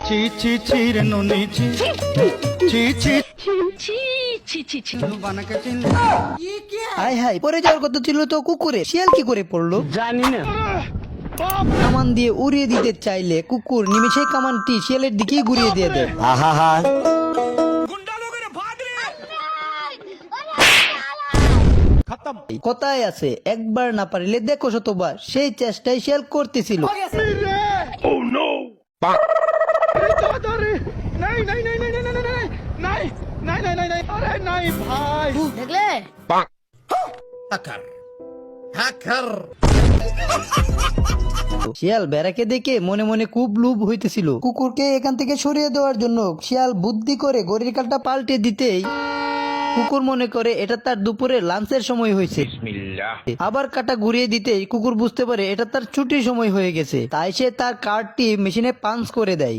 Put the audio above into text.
চি চি চি রে নুনি চি চি চি ছি ছি ছি ছি বানাকে চিন হাই হাই পরে যাওয়ার কথা ছিল তো কুকুরে, শিয়াল কি করে পড়লো জানি না। কামান দিয়ে উড়িয়ে দিতে চাইলে কুকুর নিমেষে কামানটি শিয়ালের দিকেই ঘুরিয়ে দিয়ে দেয়। কথায় আছে একবার না পারিলে দেখো শতবার, সেই চেষ্টাই শিয়াল করতেছিল। দেখলে শিয়াল বেড়াকে দেখে মনে মনে খুব লোভ হইতেছিল। কুকুরকে এখান থেকে সরিয়ে দেওয়ার জন্য শিয়াল বুদ্ধি করে ঘড়ির কাঁটা পাল্টে দিতেই কুকুর মনে করে এটা তার দুপুরে লাঞ্চের সময় হয়েছে। আবার কাটা ঘুরিয়ে দিতেই কুকুর বুঝতে পারে এটা তার ছুটির সময় হয়ে গেছে, তাই সে তার কার্ডটি মেশিনে পাঞ্চ করে দেয়।